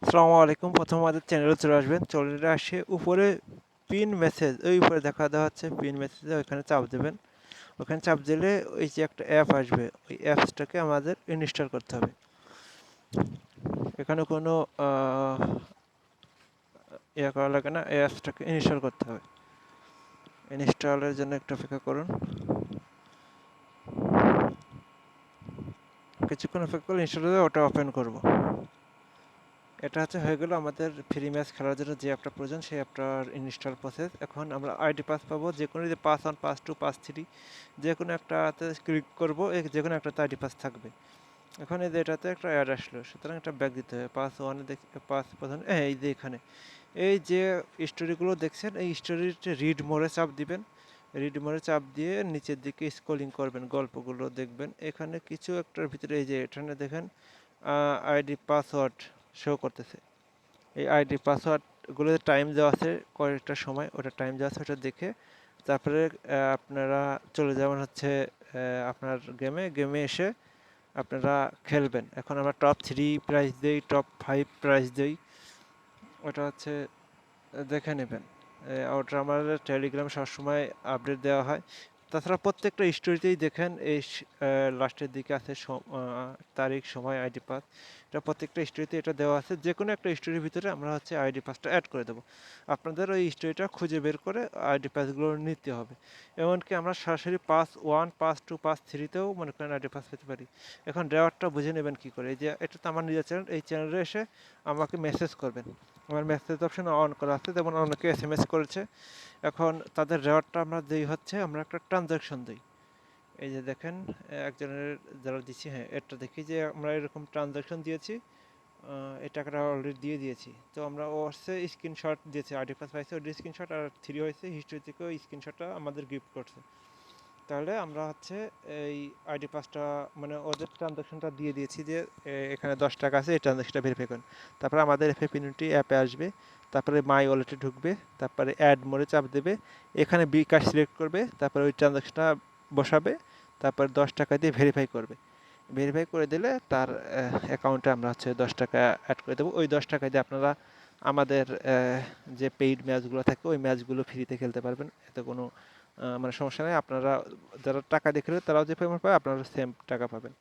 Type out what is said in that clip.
আসসালামু আলাইকুম। প্রথম আমাদের চ্যানেলে চলে আসবেন। চলে আসে উপরে পিন মেসেজ, ওই উপরে দেখা দেওয়া হচ্ছে পিন মেসেজে, ওইখানে চাপ দেবেন। ওখানে চাপ দিলে ওই যে একটা অ্যাপ আসবে, ওই অ্যাপসটাকে আমাদের ইনস্টল করতে হবে। এখানে কোনো ইয়ে করা লাগে না, এই অ্যাপসটাকে ইনস্টল করতে হবে। ইনস্টলের জন্য একটু অপেক্ষা করুন। কিছুক্ষণ অপেক্ষা করলে ইনস্টল হয়ে ওটা ওপেন করব। এটা হচ্ছে হয়ে গেল আমাদের ফ্রি ম্যাচ খেলার জন্য যে অ্যাপটা প্রয়োজন, সেই অ্যাপটার ইনস্টল প্রসেস। এখন আমরা আইডি পাস পাবো, যে কোনো যে পাস 1, পাস 2, পাস 3, যে কোনো একটাতে ক্লিক করবো, যে কোনো একটাতে আইডি পাস থাকবে। এখন এই যে এটাতে একটা অ্যাড আসলো, সুতরাং এটা ব্যাক দিতে হবে। পাস 1-এ পাস প্রথমে এই যে এখানে এই যে স্টোরিগুলো দেখছেন, এই স্টোরিতে রিড মোড়ে চাপ দিবেন। রিড মোড়ে চাপ দিয়ে নিচের দিকে স্ক্রলিং করবেন, গল্পগুলো দেখবেন। এখানে কিছু একটার ভিতরে এই যে এখানে দেখেন আইডি পাসওয়ার্ড শো করতেছে। এই আইডি পাসওয়ার্ডগুলো টাইম দেওয়া আছে কয়েকটা সময়, ওটা টাইম দেওয়া আছে, ওটা দেখে তারপরে আপনারা চলে যাবেন হচ্ছে আপনার গেমে এসে আপনারা খেলবেন। এখন আমরা টপ 3 প্রাইজ দেই, টপ 5 প্রাইজ দেই, ওটা হচ্ছে দেখে নেবেন। ওটা আমাদের টেলিগ্রামে সবসময় আপডেট দেওয়া হয়। তাছাড়া প্রত্যেকটা স্টোরিতেই দেখেন এই লাস্টের দিকে আছে তারিখ, সময়, আইডি পাস। এটা প্রত্যেকটা স্টোরিতে এটা দেওয়া আছে। যে কোনো একটা স্টোরির ভিতরে আমরা হচ্ছে আইডি পাসটা অ্যাড করে দেবো। আপনাদের ওই স্টোরিটা খুঁজে বের করে আইডি পাসগুলো নিতে হবে। এমনকি আমরা সরাসরি পাস 1, পাস 2, পাস 3-তেও মনে করেন আইডি পাস পেতে পারি। এখন রেওয়ার্ডটা বুঝে নেবেন কী করে। এই যে এটা তো আমার নিজের চ্যানেল, এই চ্যানেলে এসে আমাকে মেসেজ করবেন। আমার মেসেজ অপশন অন করা আছে, যেমন অনেকে এসএমএস করেছে। এখন তাদের রেওয়ার্ডটা আমরা দিই হচ্ছে, আমরা একটা ট্রানজ্যাকশন দিই। এই যে দেখেন একজনের যারা দিচ্ছি, হ্যাঁ এটা দেখি যে আমরা এরকম ট্রানজ্যাকশন দিয়েছি, এই টাকাটা অলরেডি দিয়ে দিয়েছি। তো আমরা ও হচ্ছে স্ক্রিনশট দিয়েছে, আইডি পাস পাইছে ওই স্ক্রিনশট, আর 3 হয়েছে হিস্ট্রি থেকে ওই স্ক্রিনশটটা আমাদের গিফট করছে। তাহলে আমরা হচ্ছে এই আইডি পাসটা মানে ওদের ট্রানজ্যাকশনটা দিয়ে দিয়েছি যে এখানে 10 টাকা আছে, এই ট্রানজ্যাকশনটা ভেরিফাই করুন। তারপরে আমাদের এফএ পিনিটি অ্যাপে আসবে, তারপরে মাই ওয়ালেটে ঢুকবে, তারপরে অ্যাড মোডে চাপ দেবে, এখানে বিকাশ সিলেক্ট করবে, তারপরে ওই ট্রানজ্যাকশনটা বসাবে, তারপর 10 টাকা দিয়ে ভেরিফাই করবে। ভেরিফাই করে দিলে তার অ্যাকাউন্টে আমরা হচ্ছে 10 টাকা অ্যাড করে দেবো। ওই 10 টাকা দিয়ে আপনারা আমাদের যে পেইড ম্যাচগুলো থাকে ওই ম্যাচগুলো ফ্রিতে খেলতে পারবেন। এতে কোনো মানে সমস্যা নেই। আপনারা যারা টাকা দিয়ে খেলবে তারাও যে পেমেন্ট পাবে, আপনারা সেম টাকা পাবেন।